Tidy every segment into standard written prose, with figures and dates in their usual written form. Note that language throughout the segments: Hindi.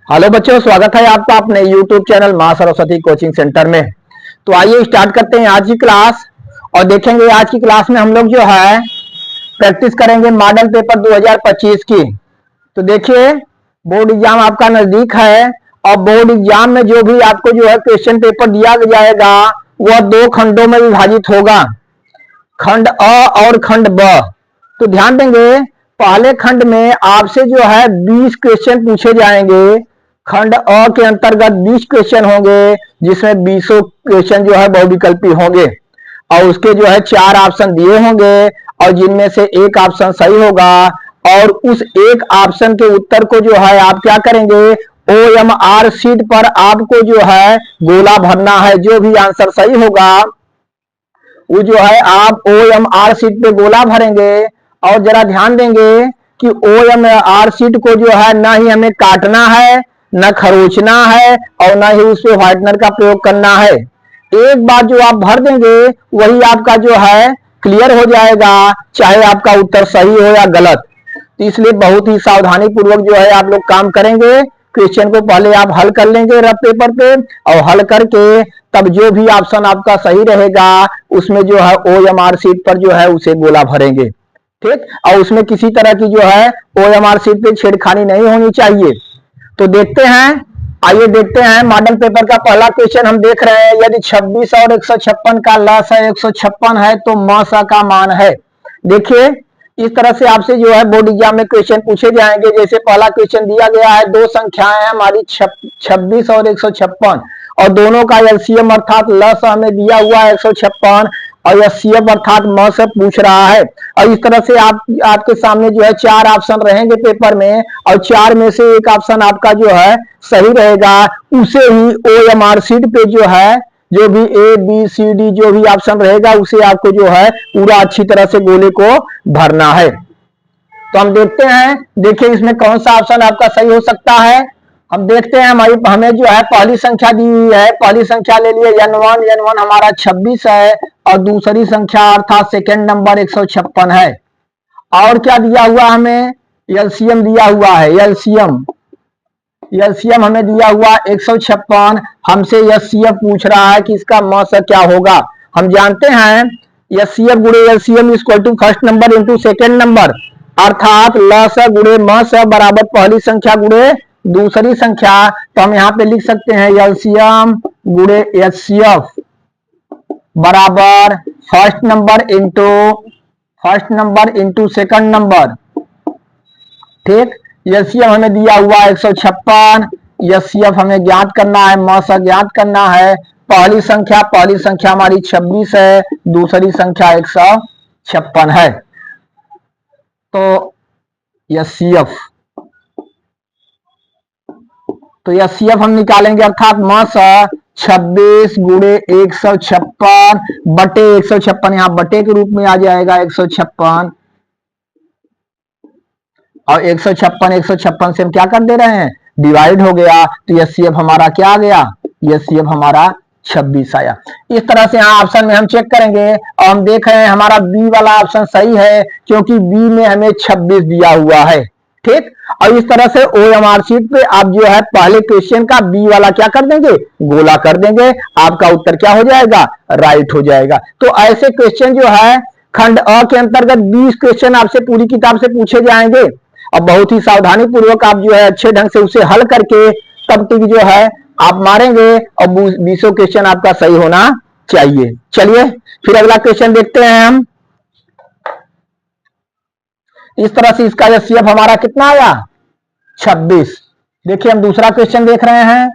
हेलो बच्चों, स्वागत है आपका अपने YouTube चैनल मां सरस्वती कोचिंग सेंटर में। तो आइए स्टार्ट करते हैं आज की क्लास और देखेंगे आज की क्लास में हम लोग जो है प्रैक्टिस करेंगे मॉडल पेपर 2025 की। तो देखिए, बोर्ड एग्जाम आपका नजदीक है और बोर्ड एग्जाम में जो भी आपको जो है क्वेश्चन पेपर दिया जाएगा वह दो खंडों में विभाजित होगा, खंड अ और खंड ब। तो ध्यान देंगे, पहले खंड में आपसे जो है 20 क्वेश्चन पूछे जाएंगे। खंड अ के अंतर्गत 20 क्वेश्चन होंगे जिसमें 20 क्वेश्चन जो है बहुविकल्पी होंगे और उसके जो है 4 ऑप्शन दिए होंगे और जिनमें से एक ऑप्शन सही होगा और उस एक ऑप्शन के उत्तर को जो है आप क्या करेंगे, OMR शीट पर आपको जो है गोला भरना है। जो भी आंसर सही होगा वो जो है आप OMR शीट पे गोला भरेंगे। और जरा ध्यान देंगे कि OMR शीट को जो है ना ही हमें काटना है, न खरोचना है और न ही उसमें व्हाइटनर का प्रयोग करना है। एक बार जो आप भर देंगे वही आपका जो है क्लियर हो जाएगा, चाहे आपका उत्तर सही हो या गलत। तो इसलिए बहुत ही सावधानी पूर्वक जो है आप लोग काम करेंगे। क्वेश्चन को पहले आप हल कर लेंगे रफ पेपर पे और हल करके तब जो भी ऑप्शन आपका सही रहेगा उसमें जो है OMR शीट पर जो है उसे गोला भरेंगे। ठीक, और उसमें किसी तरह की जो है OMR शीट पे छेड़खानी नहीं होनी चाहिए। तो देखते हैं, आइए देखते हैं मॉडल पेपर का पहला क्वेश्चन हम देख रहे हैं। यदि 26 और 156 का लस है 156 है तो मस का मान है। देखिए, इस तरह से आपसे जो है बोर्ड एग्जाम में क्वेश्चन पूछे जाएंगे। जैसे पहला क्वेश्चन दिया गया है, दो संख्याएं हैं हमारी 26 और 156 और दोनों का एलसीएम अर्थात लस हमें दिया हुआ है 156 और एचसीएफ अर्थात म से पूछ रहा है। और इस तरह से आपके सामने जो है 4 ऑप्शन रहेंगे पेपर में और 4 में से एक ऑप्शन आपका जो है सही रहेगा। उसे ही OMR शीट पे जो है जो भी ABCD जो भी ऑप्शन रहेगा उसे आपको जो है पूरा अच्छी तरह से गोले को भरना है। तो हम देखते हैं, देखिए इसमें कौन सा ऑप्शन आपका सही हो सकता है। हम देखते हैं, हमें जो है पहली संख्या दी हुई है। पहली संख्या ले लिए N1 हमारा 26 है और दूसरी संख्या अर्थात सेकेंड नंबर 156 है। और क्या दिया हुआ हमें, एलसीएम दिया हुआ है। एलसीएम हमें दिया हुआ 156, हमसे एचसीएफ पूछ रहा है कि इसका म से क्या होगा। हम जानते हैं एचसीएफ गुणे LCM equal to first number into second number अर्थात ल से गुणे म से बराबर पहली संख्या गुणे दूसरी संख्या। तो हम यहाँ पे लिख सकते हैं एलसीएम गुणे एचसीएफ बराबर first number into second number. ठीक, एचसीएफ हमें दिया हुआ 156, एचसीएफ हमें ज्ञात करना है, म से ज्ञात करना है। पहली संख्या हमारी 26 है, दूसरी संख्या 156 है। तो एचसीएफ हम निकालेंगे अर्थात म से 26 गुणे 156 बटे 156, यहाँ बटे के रूप में आ जाएगा 156 और 156 से हम क्या कर दे रहे हैं, डिवाइड हो गया। तो एचसीएफ हमारा क्या आ गया, एचसीएफ हमारा 26 आया। इस तरह से यहाँ ऑप्शन में हम चेक करेंगे और हम देख रहे हैं हमारा बी वाला ऑप्शन सही है क्योंकि बी में हमें 26 दिया हुआ है। ठीक, और इस तरह से OMR शीट पे आप जो है पहले क्वेश्चन का बी वाला क्या कर देंगे, गोला कर देंगे। आपका उत्तर क्या हो जाएगा, राइट हो जाएगा। तो ऐसे क्वेश्चन जो है खंड अ के अंतर्गत 20 क्वेश्चन आपसे पूरी किताब से पूछे जाएंगे और बहुत ही सावधानी पूर्वक आप जो है अच्छे ढंग से उसे हल करके तब तक जो है आप मारेंगे और 20 क्वेश्चन आपका सही होना चाहिए। चलिए फिर अगला क्वेश्चन देखते हैं हम। इस तरह से इसका एचसीएफ हमारा कितना आया, 26। देखिए हम दूसरा क्वेश्चन देख रहे हैं।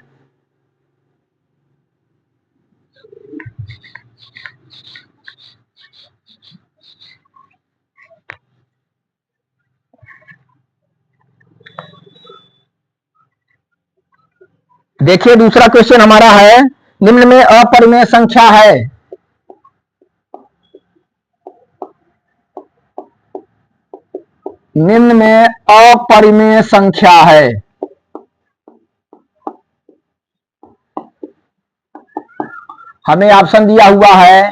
देखिए दूसरा क्वेश्चन हमारा है, निम्न में अपरिमेय संख्या है। निम्न में अपरिमेय संख्या है। हमें ऑप्शन दिया हुआ है,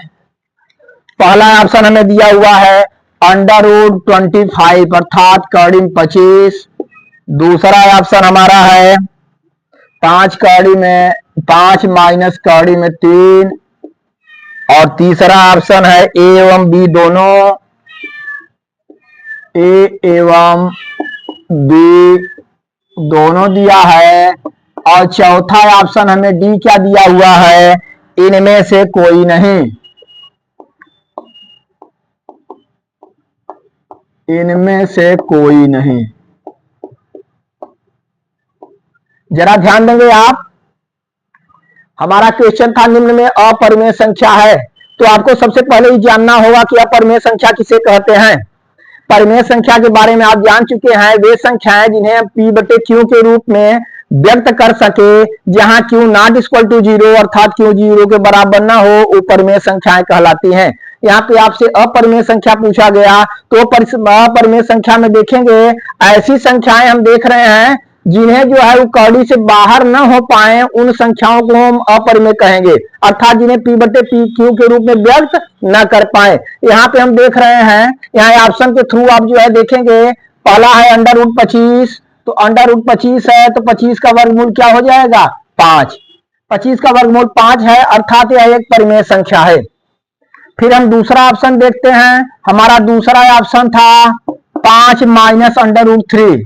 पहला ऑप्शन हमें दिया हुआ है √25 अर्थात करीब 25। दूसरा ऑप्शन हमारा है 5 कड़ी में 5 माइनस कड़ी में 3, और तीसरा ऑप्शन है ए एवं बी दोनों, ए एवं बी दोनों दिया है, और चौथा ऑप्शन हमें डी क्या दिया हुआ है, इनमें से कोई नहीं, इनमें से कोई नहीं। जरा ध्यान देंगे आप, हमारा क्वेश्चन था निम्न में अपरिमेय संख्या है, तो आपको सबसे पहले ही जानना होगा कि अपरिमेय संख्या किसे कहते हैं। परिमेय संख्या के बारे में आप जान चुके हैं, वे संख्याएं जिन्हें हम p बटे q के रूप में व्यक्त कर सके, जहां q नॉट इक्वल टू 0 अर्थात q 0 के बराबर ना हो, वो परिमेय संख्याएं कहलाती हैं। यहाँ पे आपसे अपरिमेय संख्या पूछा गया, तो अपरिमेय संख्या में देखेंगे ऐसी संख्याएं हम देख रहे हैं जिन्हें जो है वो कौड़ी से बाहर न हो पाए, उन संख्याओं को हम अपरिमेय कहेंगे, अर्थात जिन्हें p बटे p q के रूप में व्यक्त न कर पाए। यहाँ पे हम देख रहे हैं, यहाँ ऑप्शन के थ्रू आप जो है देखेंगे, पहला है अंडर रूट 25, तो अंडर रूट 25 है तो 25 का वर्गमूल क्या हो जाएगा 5, 25 का वर्गमूल 5 है, अर्थात यह एक परिमेय संख्या है। फिर हम दूसरा ऑप्शन देखते हैं, हमारा दूसरा ऑप्शन था 5 माइनस अंडर रूट 3,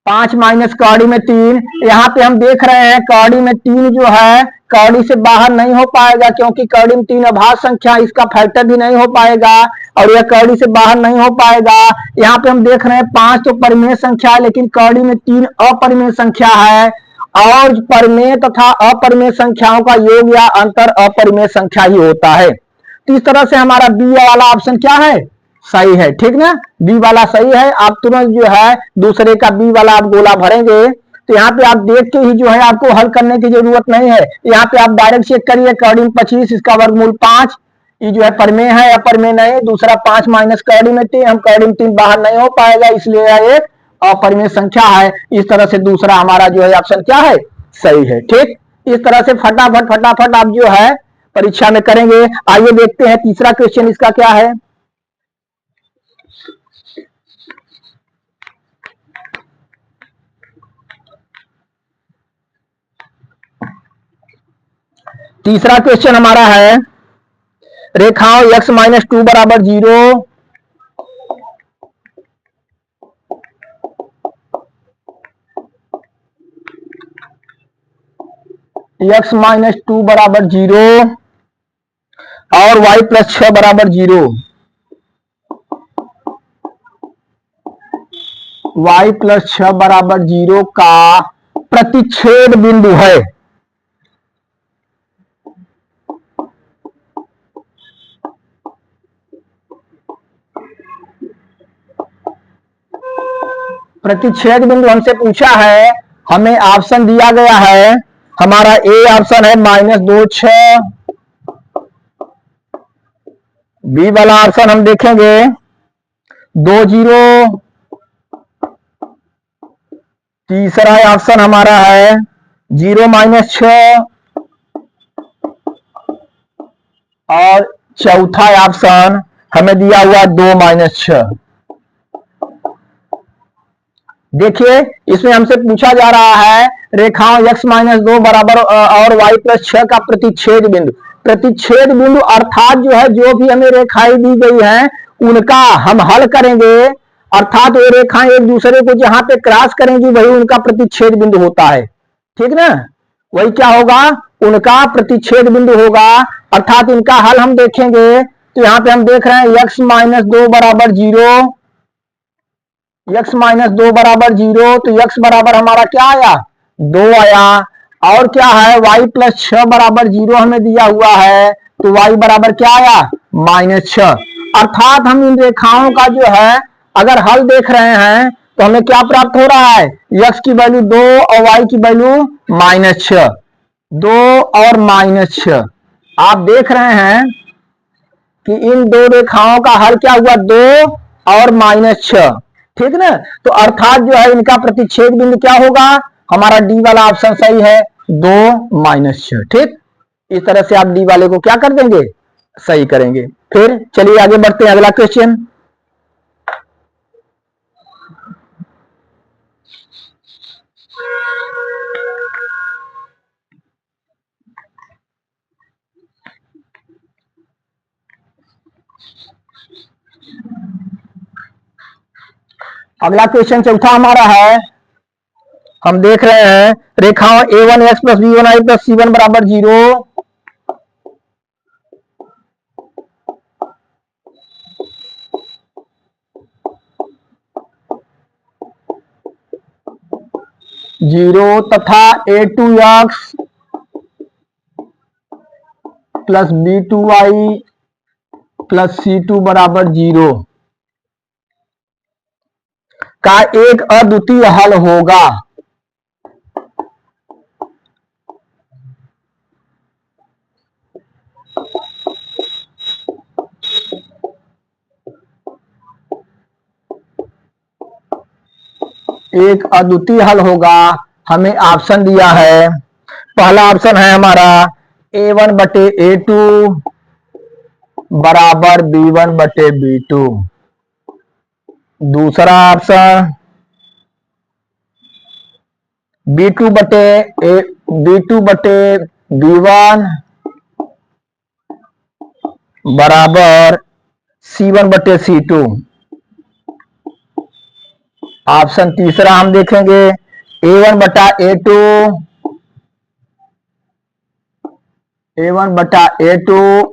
5 माइनस कौड़ी में 3, यहाँ पे हम देख रहे हैं कौड़ी में 3 जो है कौड़ी से बाहर नहीं हो पाएगा, क्योंकि कौड़ी में 3 अभाज्य संख्या, इसका फैक्टर भी नहीं हो पाएगा और यह कौड़ी से बाहर नहीं हो पाएगा। यहाँ पे हम देख रहे हैं 5 तो परिमेय संख्या है, लेकिन कौड़ी में 3 अपरिमेय संख्या है, और परिमेय तथा अपरिमेय संख्याओं का योग या अंतर अपरिमेय संख्या ही होता है। तो इस तरह से हमारा बी वाला ऑप्शन क्या है, सही है, ठीक ना, बी वाला सही है। आप तुरंत जो है दूसरे का बी वाला आप गोला भरेंगे, तो यहाँ पे आप देख के ही जो है आपको हल करने की जरूरत नहीं है, यहाँ पे आप डायरेक्ट चेक करिए, कौड़ी में 25 इसका वर्गमूल 5, ये जो है परिमेय है अपरिमेय नहीं। दूसरा 5 माइनस कौड़ी में 3, हम कौड़ी में 3 बाहर नहीं हो पाएगा, इसलिए यह एक अपरिमेय संख्या है। इस तरह से दूसरा हमारा जो है ऑप्शन क्या है, सही है, ठीक। इस तरह से फटाफट फटाफट आप जो है परीक्षा में करेंगे। आइए देखते हैं तीसरा क्वेश्चन इसका क्या है। तीसरा क्वेश्चन हमारा है, रेखाओं x माइनस 2 बराबर 0, x माइनस 2 बराबर 0 और y प्लस 6 बराबर 0, y प्लस 6 बराबर 0 का प्रतिच्छेद बिंदु है। प्रतिच्छेद बिंदु हमसे पूछा है, हमें ऑप्शन दिया गया है, हमारा ए ऑप्शन है -2 6, बी वाला ऑप्शन हम देखेंगे 2 0, तीसरा ऑप्शन हमारा है 0 माइनस 6, और चौथा ऑप्शन हमें दिया हुआ 2 माइनस 6। देखिए इसमें हमसे पूछा जा रहा है रेखाओं x माइनस 2 बराबर और y प्लस 6 का प्रतिच्छेद बिंदु। प्रतिच्छेद बिंदु अर्थात जो है जो भी हमें रेखाएं दी गई हैं उनका हम हल करेंगे, अर्थात वो रेखाएं एक दूसरे को जहां पे क्रॉस करेंगी वही उनका प्रतिच्छेद बिंदु होता है, ठीक ना, वही क्या होगा, उनका प्रतिच्छेद बिंदु होगा। अर्थात इनका हल हम देखेंगे, तो यहाँ पे हम देख रहे हैं x माइनस 2 बराबर 0, x माइनस 2 बराबर 0, तो x बराबर हमारा क्या आया 2 आया, और क्या है y प्लस 6 बराबर 0 हमें दिया हुआ है, तो y बराबर क्या आया -6। अर्थात हम इन रेखाओं का जो है अगर हल देख रहे हैं तो हमें क्या प्राप्त हो रहा है, x की वैल्यू 2 और y की वैल्यू -6, 2 और -6। आप देख रहे हैं कि इन दो रेखाओं का हल क्या हुआ 2 और -6, ठीक ना, तो अर्थात जो है इनका प्रतिच्छेद बिंदु क्या होगा, हमारा डी वाला ऑप्शन सही है 2 -6, ठीक। इस तरह से आप डी वाले को क्या कर देंगे, सही करेंगे। फिर चलिए आगे बढ़ते हैं, अगला क्वेश्चन। अगला क्वेश्चन चौथा हमारा है, हम देख रहे हैं रेखाओं a1x plus b1y plus c1 बराबर 0, तथा a2x plus b2y plus c2 बराबर 0 का एक अद्वितीय हल होगा। एक अद्वितीय हल होगा, हमें ऑप्शन दिया है। पहला ऑप्शन है हमारा a1/a2 बराबर b1/b2। दूसरा ऑप्शन b2/b1 बराबर c1/c2। ऑप्शन तीसरा हम देखेंगे a1/a2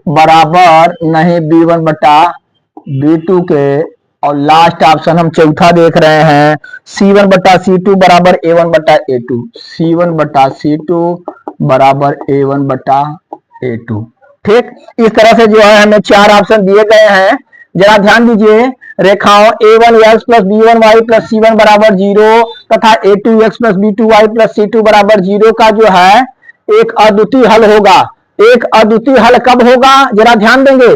बराबर नहीं b1/b2 के। और लास्ट ऑप्शन हम चौथा देख रहे हैं c1/c2 बराबर a1/a2, c1/c2 बराबर a1/a2। ठीक, इस तरह से जो है हमें चार ऑप्शन दिए गए हैं। जरा ध्यान दीजिए, रेखाओं a1x plus b1y plus c1 बराबर 0 तथा a2x plus b2y plus c2 बराबर 0 का जो है एक अद्वितीय हल होगा। एक अद्वितीय हल कब होगा, जरा ध्यान देंगे।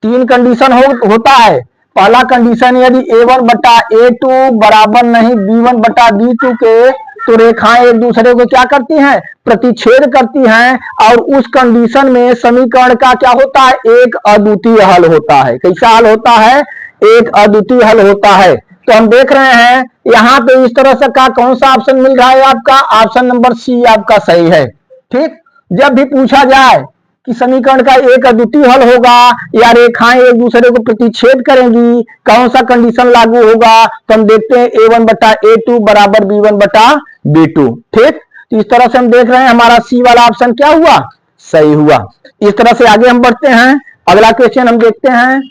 तीन कंडीशन होता है। पहला कंडीशन, यदि a1/a2 बराबर नहीं b1/b2 के, तो रेखाएं एक दूसरे को क्या करती हैं, प्रतिच्छेद करती हैं, और उस कंडीशन में समीकरण का क्या होता है, एक अद्वितीय हल होता है। कैसा हल होता है, एक अद्वितीय हल होता है। तो हम देख रहे हैं यहाँ पे इस तरह से का कौन सा ऑप्शन मिल रहा है आपका, ऑप्शन नंबर सी आपका सही है। ठीक, जब भी पूछा जाए कि समीकरण का एक अद्वितीय हल होगा या रेखाएं एक दूसरे को प्रतिच्छेद करेंगी, कौन सा कंडीशन लागू होगा, तो हम देखते हैं a1/a2 बराबर b1/b2। ठीक, तो इस तरह से हम देख रहे हैं हमारा सी वाला ऑप्शन क्या हुआ, सही हुआ। इस तरह से आगे हम बढ़ते हैं। अगला क्वेश्चन हम देखते हैं।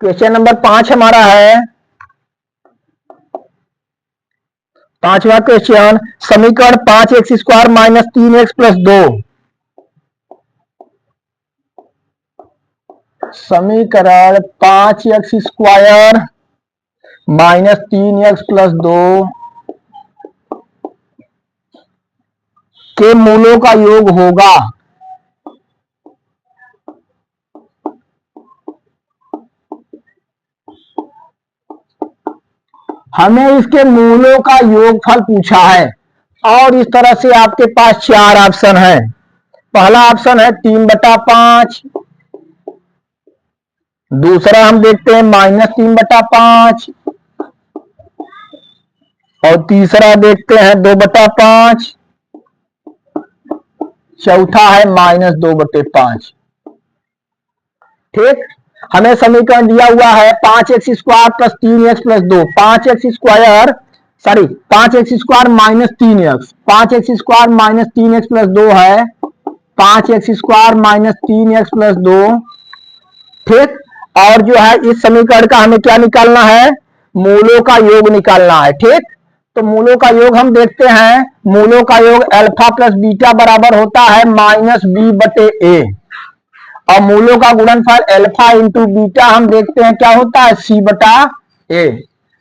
क्वेश्चन नंबर 5 हमारा है। पांचवा क्वेश्चन, समीकरण 5x² माइनस 3x प्लस 2। समीकरण 5x² माइनस 3x प्लस 2 के मूलों का योग होगा। हमें इसके मूलों का योगफल पूछा है, और इस तरह से आपके पास चार ऑप्शन है। पहला ऑप्शन है 3/5, दूसरा हम देखते हैं -3/5, और तीसरा देखते हैं 2/5, चौथा है -2/5। ठीक, हमें समीकरण दिया हुआ है 5x² plus 3x plus 2। 5x² minus 3x, 5x² minus 3x plus 2 है 5x² माइनस 3x प्लस 2। ठीक, और जो है इस समीकरण का हमें क्या निकालना है, मूलों का योग निकालना है। ठीक, तो मूलों का योग हम देखते हैं, मूलों का योग अल्फा प्लस बीटा बराबर होता है -b/a, और मूलों का गुणनफल अल्फा इंटू बीटा हम देखते हैं क्या होता है, c/a।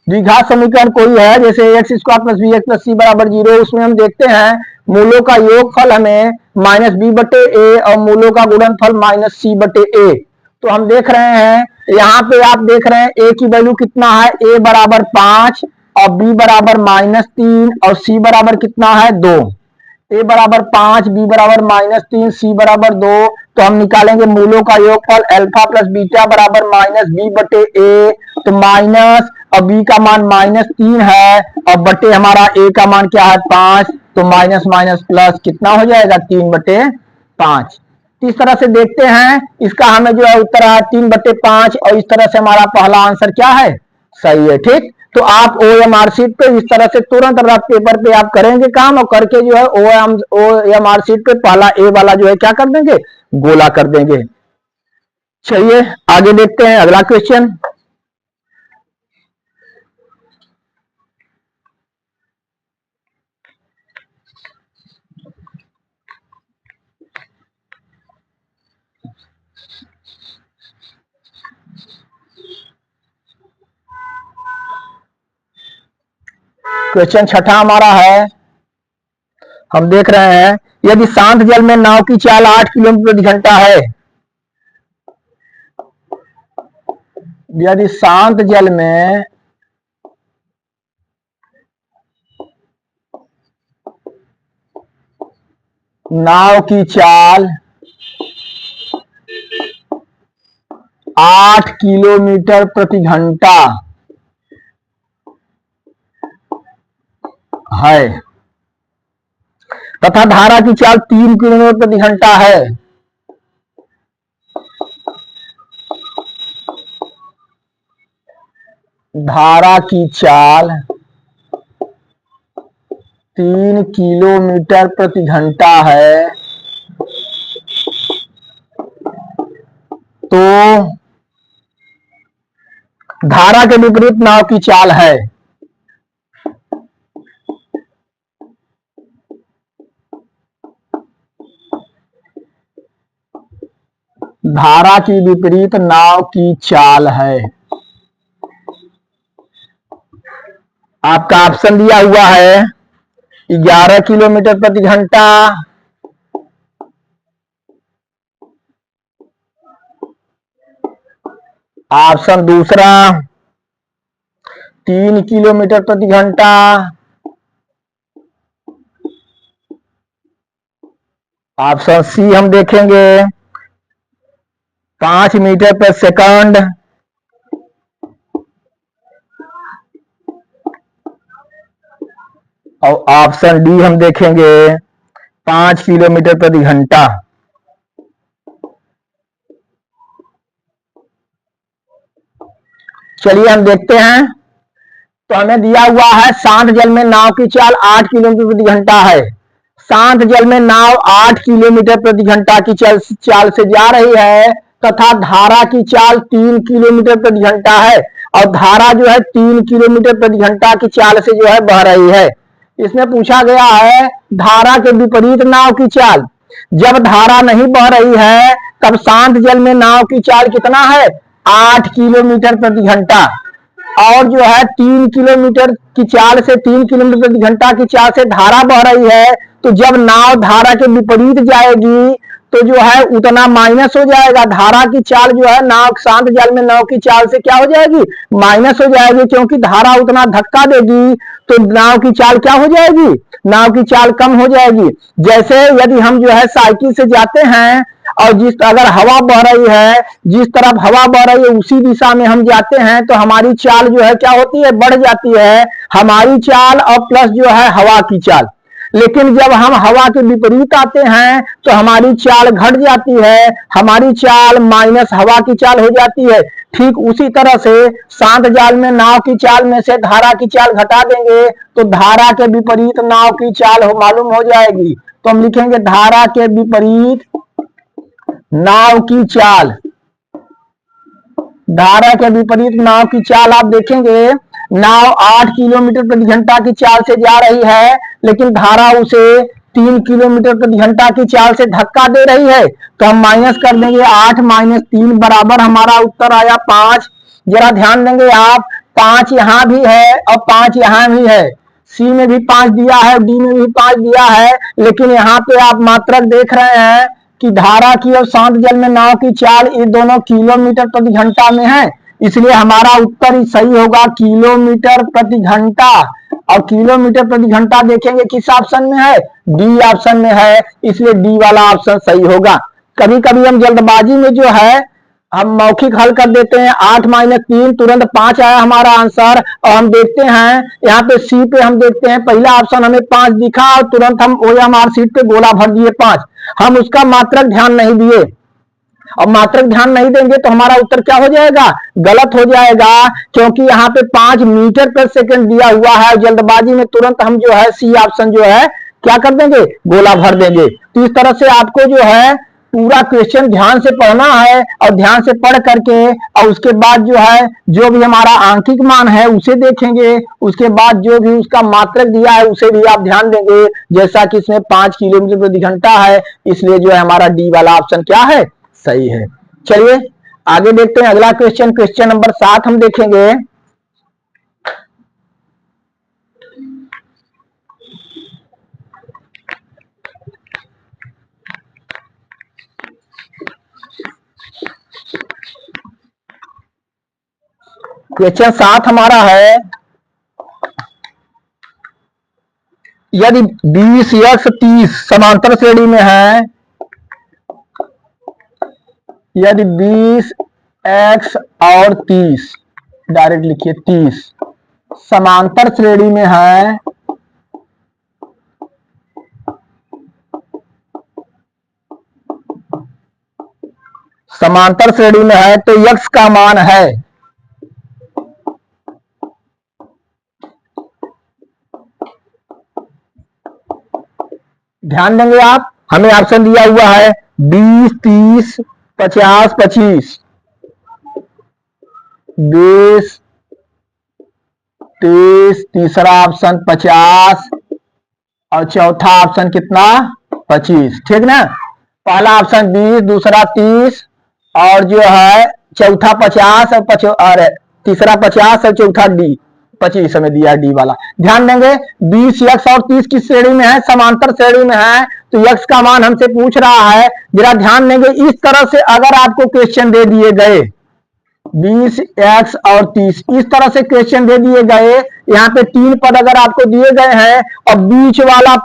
द्विघात समीकरण कोई है जैसे x² plus bx plus c बराबर 0, उसमें हम देखते हैं मूलों का योगफल हमें -b/a और मूलों का गुणनफल -c/a। तो हम देख रहे हैं यहाँ पे आप देख रहे हैं a की वैल्यू कितना है, a बराबर 5 और b बराबर -3 और c बराबर कितना है 2। a बराबर 5, b बराबर -3, c बराबर 2। तो हम निकालेंगे मूलों का योगफल अल्फा प्लस बीटा बराबर -b/a, तो माइनस और बी का मान -3 है और बटे हमारा ए का मान क्या है 5, तो माइनस माइनस प्लस कितना हो जाएगा 3/5। इस तरह से देखते हैं, इसका हमें जो है उत्तर है 3/5 और इस तरह से हमारा पहला आंसर क्या है, सही है। ठीक, तो आप OMR शीट पे इस तरह से तुरंत रफ पेपर पे आप करेंगे काम और करके जो है OMR शीट पे पहला ए वाला जो है क्या कर देंगे, गोला कर देंगे। चलिए आगे देखते हैं अगला क्वेश्चन। क्वेश्चन छठा हमारा है, हम देख रहे हैं, यदि शांत जल में नाव की चाल 8 किलोमीटर प्रति घंटा है, यदि शांत जल में नाव की चाल 8 किलोमीटर प्रति घंटा है तथा धारा की चाल 3 किलोमीटर प्रति घंटा है, धारा की चाल 3 किलोमीटर प्रति घंटा है, तो धारा के विपरीत नाव की चाल है। धारा की विपरीत नाव की चाल है। आपका ऑप्शन दिया हुआ है 11 किलोमीटर प्रति घंटा, ऑप्शन दूसरा 3 किलोमीटर प्रति घंटा, ऑप्शन सी हम देखेंगे 5 मीटर पर सेकंड, और ऑप्शन डी हम देखेंगे 5 किलोमीटर प्रति घंटा। चलिए हम देखते हैं, तो हमें दिया हुआ है शांत जल में नाव की चाल 8 किलोमीटर प्रति घंटा है। शांत जल में नाव 8 किलोमीटर प्रति घंटा की चाल से जा रही है तथा धारा की चाल 3 किलोमीटर प्रति घंटा है और धारा जो है 3 किलोमीटर प्रति घंटा की चाल से जो है बह रही है। इसमें पूछा गया है धारा के विपरीत नाव की चाल। जब धारा नहीं बह रही है तब शांत जल में नाव की चाल कितना है, 8 किलोमीटर प्रति घंटा, और जो है 3 किलोमीटर की चाल से 3 किलोमीटर प्रति घंटा की चाल से धारा बह रही है, तो जब नाव धारा के विपरीत जाएगी तो जो है उतना माइनस हो जाएगा। धारा की चाल जो है नाव शांत जल में नाव की चाल से क्या हो जाएगी, माइनस हो जाएगी, क्योंकि धारा उतना धक्का देगी तो नाव की चाल क्या हो जाएगी, नाव की चाल कम हो जाएगी। जैसे यदि हम जो है साइकिल से जाते हैं और अगर हवा बह रही है, जिस तरफ हवा बह रही है उसी दिशा में हम जाते हैं तो हमारी चाल जो है क्या होती है, बढ़ जाती है, हमारी चाल और प्लस जो है हवा की चाल। लेकिन जब हम हवा के विपरीत आते हैं तो हमारी चाल घट जाती है, हमारी चाल माइनस हवा की चाल हो जाती है। ठीक उसी तरह से शांत जल में नाव की चाल में से धारा की चाल घटा देंगे तो धारा के विपरीत नाव की चाल मालूम हो जाएगी। तो हम लिखेंगे धारा के विपरीत नाव की चाल, धारा के विपरीत नाव की चाल आप देखेंगे, नाव 8 किलोमीटर प्रति घंटा की चाल से जा रही है लेकिन धारा उसे 3 किलोमीटर प्रति घंटा की चाल से धक्का दे रही है, तो हम माइनस कर देंगे 8 माइनस 3 बराबर हमारा उत्तर आया 5। जरा ध्यान देंगे आप, 5 यहां भी है और 5 यहां भी है, सी में भी 5 दिया है, डी में भी 5 दिया है, लेकिन यहाँ पे आप मात्रक देख रहे हैं कि धारा की और शांत जल में नाव की चाल ये दोनों किलोमीटर प्रति घंटा में है, इसलिए हमारा उत्तर ही सही होगा किलोमीटर प्रति घंटा। और किलोमीटर प्रति घंटा देखेंगे किस ऑप्शन में है, डी ऑप्शन में है, इसलिए डी वाला ऑप्शन सही होगा। कभी कभी हम जल्दबाजी में जो है हम मौखिक हल कर देते हैं। 8 माइनस 3 तुरंत 5 आया हमारा आंसर। और हम देखते हैं यहाँ पे सी पे, हम देखते हैं पहला ऑप्शन हमें 5 दिखा और तुरंत हम ओएमआर शीट पे गोला भर दिए 5। हम उसका मात्रक ध्यान नहीं दिए। अब मात्रक ध्यान नहीं देंगे तो हमारा उत्तर क्या हो जाएगा, गलत हो जाएगा, क्योंकि यहाँ पे 5 मीटर पर सेकंड दिया हुआ है। जल्दबाजी में तुरंत हम जो है सी ऑप्शन जो है क्या कर देंगे, गोला भर देंगे। तो इस तरह से आपको जो है पूरा क्वेश्चन ध्यान से पढ़ना है और ध्यान से पढ़ करके और उसके बाद जो है जो भी हमारा आंकिक मान है उसे देखेंगे। उसके बाद जो भी उसका मात्रक दिया है उसे भी आप ध्यान देंगे। जैसा कि इसमें 5 किलोमीटर प्रति घंटा है, इसलिए जो है हमारा डी वाला ऑप्शन क्या है, सही है। चलिए आगे देखते हैं अगला क्वेश्चन। क्वेश्चन नंबर 7 हम देखेंगे। क्वेश्चन 7 हमारा है, यदि 20x30 समांतर श्रेणी में है, यदि 20x और 30, डायरेक्ट लिखिए 30 समांतर श्रेणी में है, समांतर श्रेणी में है तो x का मान है, ध्यान देंगे आप, हमें ऑप्शन दिया हुआ है 20, 30, 50, 25, 20, 30, तीसरा ऑप्शन 50 और चौथा ऑप्शन कितना, 25, ठीक ना। पहला ऑप्शन 20, दूसरा 30 और जो है चौथा 50 और तीसरा 50 और चौथा डी 25 हमें दिया डी वाला। ध्यान देंगे 20x और 30 किस श्रेणी में है, समांतर श्रेणी में है, तो x का मान हमसे पूछ रहा है। जरा ध्यान देंगे, इस तरह से अगर आपको क्वेश्चन दे दिए गए 20x और 30, इस तरह से क्वेश्चन दे दिए गए, यहाँ पे 3 पद अगर आपको दिए गए हैं और बीच वाला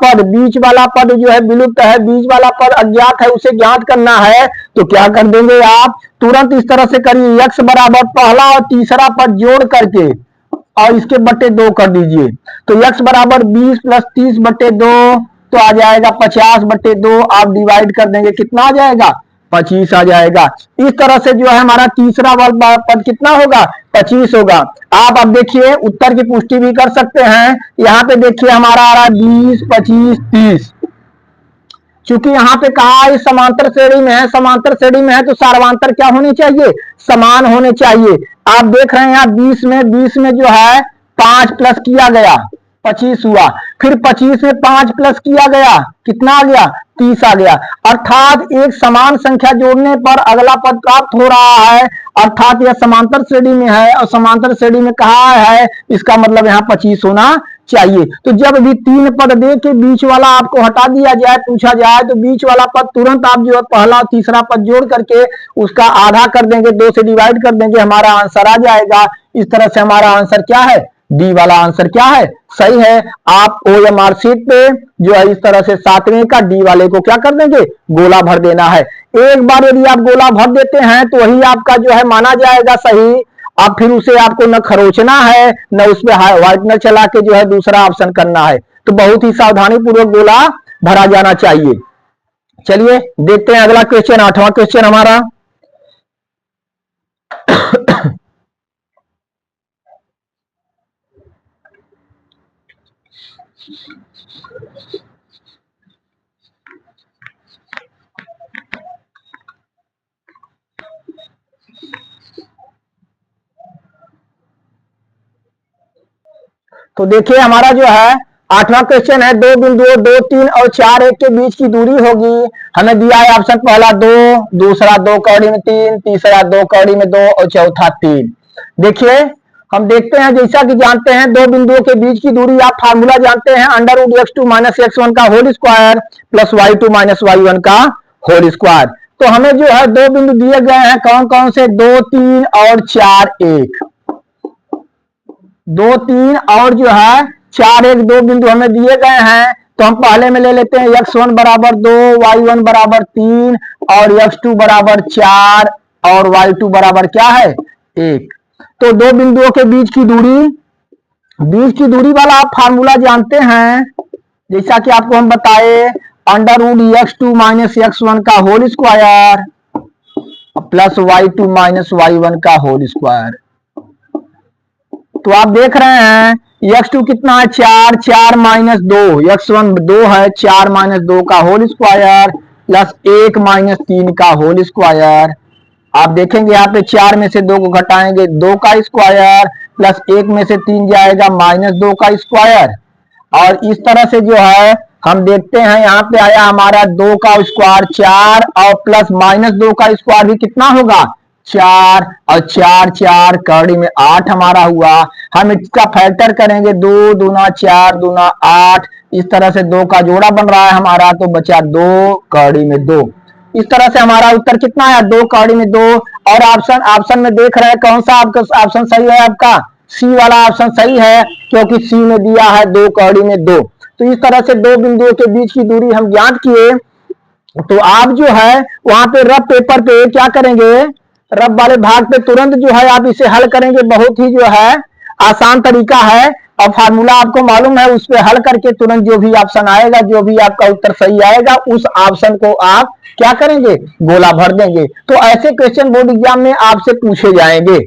पद जो है विलुप्त है, बीच वाला पद अज्ञात है, उसे ज्ञात करना है, तो क्या कर देंगे आप, तुरंत इस तरह से करिए, x बराबर पहला और तीसरा पद जोड़ करके और इसके बट्टे 2 कर दीजिए। तो x बराबर 20 प्लस 30 बट्टे 2 तो आ जाएगा 50 बट्टे 2, आप डिवाइड कर देंगे कितना आ जाएगा, 25 आ जाएगा। इस तरह से जो है हमारा तीसरा वाला पद कितना होगा, 25 होगा। आप अब देखिए उत्तर की पुष्टि भी कर सकते हैं। यहाँ पे देखिए हमारा आ रहा है 20, 25, 30। चूंकि यहाँ पे कहा है समांतर श्रेणी में है, समांतर श्रेणी में है तो सार्वंतर क्या होने चाहिए, समान होने चाहिए। आप देख रहे हैं यहाँ 20 में जो है 5 प्लस किया गया 25 हुआ, फिर 25 में 5 प्लस किया गया कितना आ गया, 30 आ गया। अर्थात एक समान संख्या जोड़ने पर अगला पद प्राप्त हो रहा है, अर्थात यह समांतर श्रेणी में है और समांतर श्रेणी में कहा है, इसका मतलब यहाँ 25 होना चाहिए। तो जब भी 3 पद दे के बीच वाला आपको हटा दिया जाए, पूछा जाए, तो बीच वाला पद तुरंत आप जो है पहला तीसरा पद जोड़ करके उसका आधा कर देंगे, 2 से डिवाइड कर देंगे, हमारा आंसर आ जाएगा। इस तरह से हमारा आंसर क्या है, डी वाला आंसर क्या है, सही है। आप ओएमआर शीट पे जो है इस तरह से 7वें का डी वाले को क्या कर देंगे, गोला भर देना है। एक बार यदि आप गोला भर देते हैं तो वही आपका जो है माना जाएगा सही। अब फिर उसे आपको न खरोचना है न उसमें व्हाइटनर चला के जो है दूसरा ऑप्शन करना है, तो बहुत ही सावधानी पूर्वक गोला भरा जाना चाहिए। चलिए देखते हैं अगला क्वेश्चन, 8वां क्वेश्चन हमारा। तो देखिए हमारा जो है 8वां क्वेश्चन है, 2 बिंदुओं 2, 3 और 4, 1 के बीच की दूरी होगी। हमें दिया है ऑप्शन पहला 2, दूसरा 2 कौड़ी में 3, तीसरा 2 कौड़ी में 2 और चौथा 3। देखिए हम देखते हैं, जैसा कि जानते हैं 2 बिंदुओं के बीच की दूरी, आप फार्मूला जानते हैं, √x2 - x1 का whole square plus y2 - y1 का होल स्क्वायर। तो हमें जो है 2 बिंदु दिए गए हैं, कौन कौन से, 2, 3 और 4, 1। 2, 3 और जो है 4, 1 2 बिंदु हमें दिए गए हैं। तो हम पहले में ले लेते हैं x1 बराबर 2, y1 बराबर 3 और x2 बराबर 4, और y2 बराबर क्या है 1। तो दो बिंदुओं के बीच की दूरी वाला आप फार्मूला जानते हैं, जैसा कि आपको हम बताए, under root x2 minus x1 का whole square plus y2 minus y1 का होल स्क्वायर। तो आप देख रहे हैं x2 कितना है 4, 4 माइनस 2, x1 2 है, 4 माइनस 2 का होल स्क्वायर प्लस 1 माइनस 3 का होल स्क्वायर। आप देखेंगे यहाँ पे 4 में से 2 को घटाएंगे 2 का स्क्वायर प्लस 1 में से 3 जाएगा माइनस 2 का स्क्वायर। और इस तरह से जो है हम देखते हैं यहाँ पे आया हमारा 2 का स्क्वायर 4 और प्लस माइनस 2 का स्क्वायर भी कितना होगा 4 और 4 4 कड़ी में 8 हमारा हुआ। हम इसका फैक्टर करेंगे 2 दूना 4 दूना 8, इस तरह से 2 का जोड़ा बन रहा है हमारा, तो बचा 2 कड़ी में 2। इस तरह से हमारा उत्तर कितना है 2 कड़ी में 2। और ऑप्शन में देख रहे हैं कौन सा आपका ऑप्शन सही है, आपका सी वाला ऑप्शन सही है, क्योंकि सी में दिया है 2 कड़ी में 2। तो इस तरह से दो बिंदुओं के बीच की दूरी हम ज्ञात किए। तो आप जो है वहां पे रफ पेपर पे क्या करेंगे, रफ वाले भाग पे तुरंत जो है आप इसे हल करेंगे। बहुत ही जो है आसान तरीका है और फार्मूला आपको मालूम है, उस पर हल करके तुरंत जो भी ऑप्शन आएगा, जो भी आपका उत्तर सही आएगा, उस ऑप्शन को आप क्या करेंगे गोला भर देंगे। तो ऐसे क्वेश्चन बोर्ड एग्जाम में आपसे पूछे जाएंगे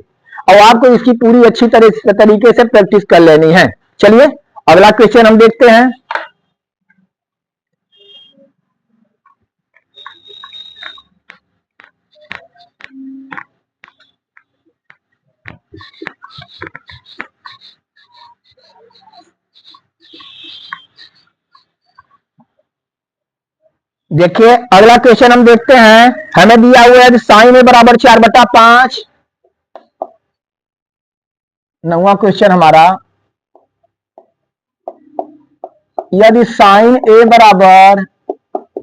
और आपको इसकी पूरी अच्छी तरीके से प्रैक्टिस कर लेनी है। चलिए अगला क्वेश्चन हम देखते हैं। देखिए अगला क्वेश्चन हम देखते हैं, हमें दिया हुआ है साइन ए बराबर 4/5। 9वां क्वेश्चन हमारा, यदि साइन ए बराबर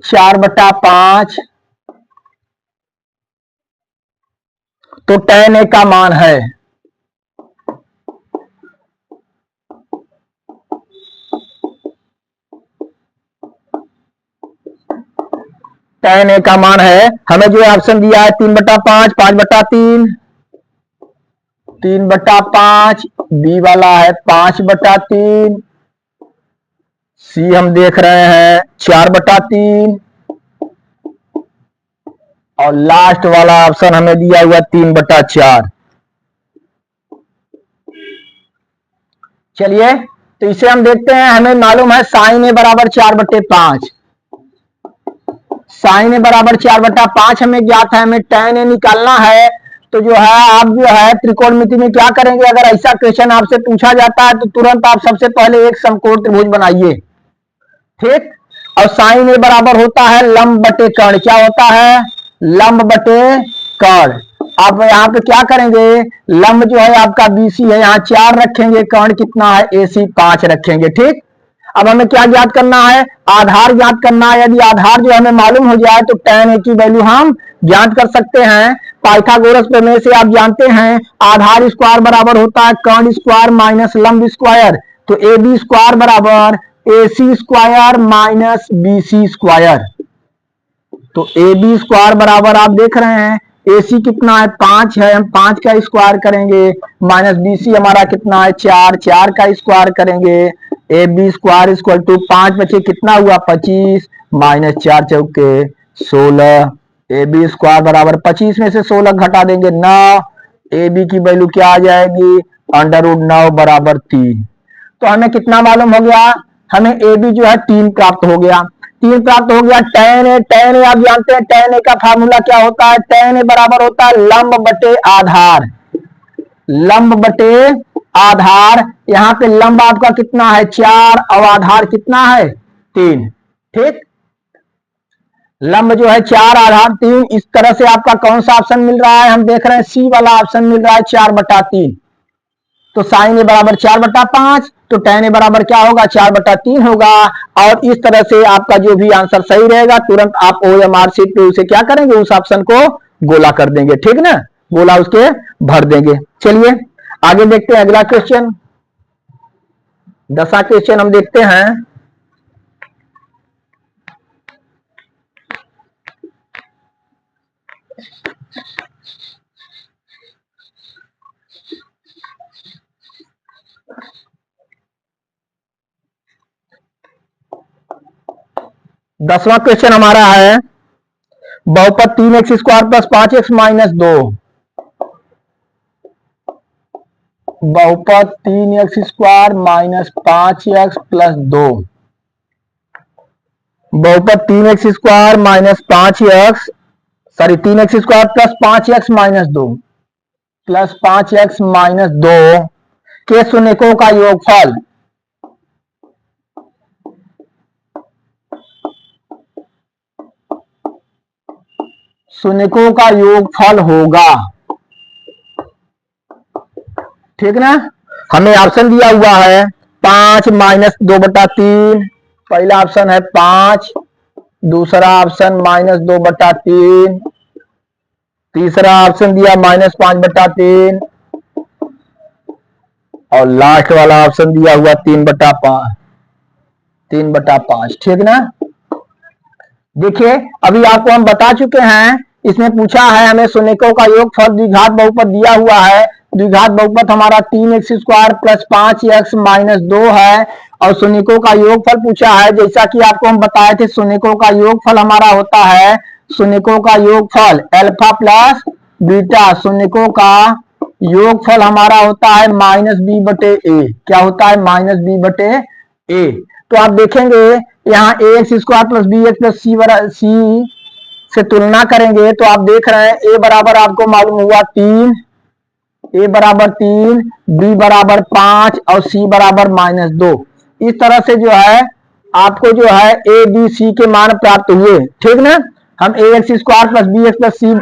4/5 तो tan ए का मान है। tan ए का मान है, हमें जो ऑप्शन दिया है 3/5, 5/3, 3/5, बी वाला है 5/3, सी हम देख रहे हैं 4/3 और लास्ट वाला ऑप्शन हमें दिया हुआ 3/4। चलिए तो इसे हम देखते हैं। हमें मालूम है साइन ए बराबर 4/5, साइन ए बराबर 4/5 हमें ज्ञात है, हमें tan ए निकालना है। तो जो है आप जो है त्रिकोणमिति में क्या करेंगे, अगर ऐसा क्वेश्चन आपसे पूछा जाता है तो तुरंत आप सबसे पहले एक समकोण त्रिभुज बनाइए, ठीक। और साइन ए बराबर होता है लंब बटे कर्ण, क्या होता है लंब बटे कर्ण। आप यहाँ पे क्या करेंगे, लंब जो है आपका बीसी है, यहाँ 4 रखेंगे, कर्ण कितना है एसी 5 रखेंगे, ठीक। अब हमें क्या ज्ञात करना है, आधार ज्ञात करना है। यदि आधार जो हमें मालूम हो जाए तो tan ए की वैल्यू हम ज्ञात कर सकते हैं। पाइथागोरस प्रमेय से आप जानते हैं आधार स्क्वायर बराबर होता है कर्ण स्क्वायर माइनस लंब स्क्वायर। तो ए बी स्क्वायर बराबर A C square minus B C square. तो ए बी स्क्वायर बराबर आप देख रहे हैं ए सी कितना है 5 है, हम 5 का स्क्वायर करेंगे, माइनस बी सी हमारा कितना है 4, 4 का स्क्वायर करेंगे। A B square equal to 5 बचे कितना हुआ 25 माइनस 4 चौके 16। ए बी स्क्वायर बराबर 25 में से 16 घटा देंगे 9, ए बी की वैल्यू क्या आ जाएगी अंडर रूट 9 बराबर 3। तो हमें कितना मालूम हो गया, हमें ए बी जो है 3 प्राप्त हो गया। 3 प्राप्त हो गया। tan ए आप जानते हैं tan ए का फार्मूला क्या होता है, tan ए बराबर होता है लंब बटे आधार, लंब बटे आधार। यहाँ पे लंब आपका कितना है 4 और आधार कितना है 3, ठीक। लंब जो है 4 आधार 3। इस तरह से आपका कौन सा ऑप्शन मिल रहा है, हम देख रहे हैं सी वाला ऑप्शन मिल रहा है 4/3। तो साइन ए बराबर 4/5, तो tan ए बराबर क्या होगा 4/3 होगा। और इस तरह से आपका जो भी आंसर सही रहेगा तुरंत आप OMR शीट पे उसे क्या करेंगे, उस ऑप्शन को गोला कर देंगे, ठीक ना, गोला उसके भर देंगे। चलिए आगे देखते हैं अगला क्वेश्चन, 10वां क्वेश्चन हम देखते हैं। 10वां क्वेश्चन हमारा है बहुपद 3x² प्लस 5x माइनस 2। बहुपद 3x² माइनस 5x प्लस 2। बहुपद 3x² minus 5x 3x² plus 5x minus 2 plus 5x minus 2 के शून्यकों का योगफल शून्यकों का योगफल होगा। ठीक ना। हमें ऑप्शन दिया हुआ है 5 माइनस 2/3। पहला ऑप्शन है 5, दूसरा ऑप्शन माइनस 2/3, तीसरा ऑप्शन दिया माइनस 5/3 और लास्ट वाला ऑप्शन दिया हुआ 3/5। ठीक ना। देखिए अभी आपको हम बता चुके हैं, इसमें पूछा है हमें शून्यकों का योगफल, द्विघात बहुपद दिया हुआ है। द्विघात बहुपद हमारा 3x² प्लस 5x माइनस 2 है और शून्यकों का योगफल पूछा है। जैसा कि आपको हम बताए थे शून्यकों का योगफल हमारा होता है, शून्यकों का योगफल अल्फा प्लस बीटा। शून्यकों का योगफल हमारा होता है -b/a। क्या होता है? -b/a। तो आप देखेंगे यहाँ ax² plus bx plus c से तुलना करेंगे तो आप देख रहे हैं a बराबर आपको मालूम हुआ 3, a बराबर 3, b बराबर 5 और c बराबर -2। इस तरह से जो है आपको जो है a b c के मान प्राप्त हुए। ठीक ना। हम ax² plus bx plus c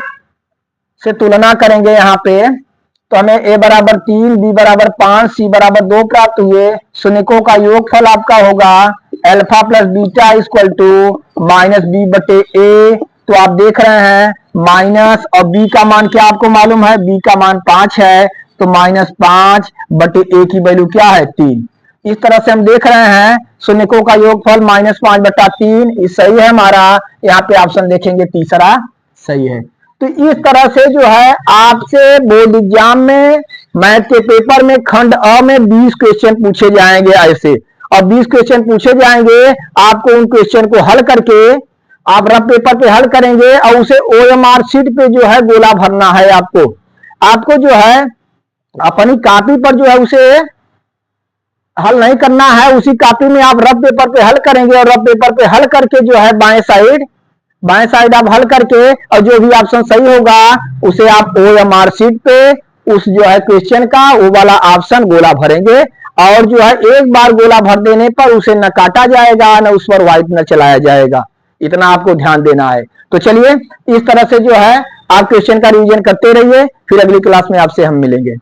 से तुलना करेंगे यहाँ पे तो हमें a बराबर 3, b बराबर 5, c बराबर 2 प्राप्त हुए। शून्यकों का योगफल आपका होगा alpha plus beta equal to -b/a। तो आप देख रहे हैं माइनस और b का मान क्या आपको मालूम है? b का मान 5 है तो -5/a की वैल्यू क्या है? 3। इस तरह से हम देख रहे हैं शून्यकों का योगफल -5/3। ये सही है हमारा। यहाँ पे ऑप्शन देखेंगे तीसरा सही है। तो इस तरह से जो है आपसे बोर्ड एग्जाम में मैथ के पेपर में खंड अ में 20 क्वेश्चन पूछे जाएंगे ऐसे, और 20 क्वेश्चन पूछे जाएंगे। आपको उन क्वेश्चन को हल करके आप रफ पेपर पे हल करेंगे और उसे OMR शीट पे जो है गोला भरना है। आपको जो है अपनी कॉपी पर जो है उसे हल नहीं करना है, उसी कॉपी में आप रफ पेपर पे हल करेंगे और रफ पेपर पे हल करके जो है बाएं साइड आप हल करके और जो भी ऑप्शन सही होगा उसे आप OMR शीट पे उस जो है क्वेश्चन का वो वाला ऑप्शन गोला भरेंगे और जो है एक बार गोला भर देने पर उसे न काटा जाएगा न उस पर व्हाइट न चलाया जाएगा। इतना आपको ध्यान देना है। तो चलिए इस तरह से जो है आप क्वेश्चन का रिवीजन करते रहिए, फिर अगली क्लास में आपसे हम मिलेंगे।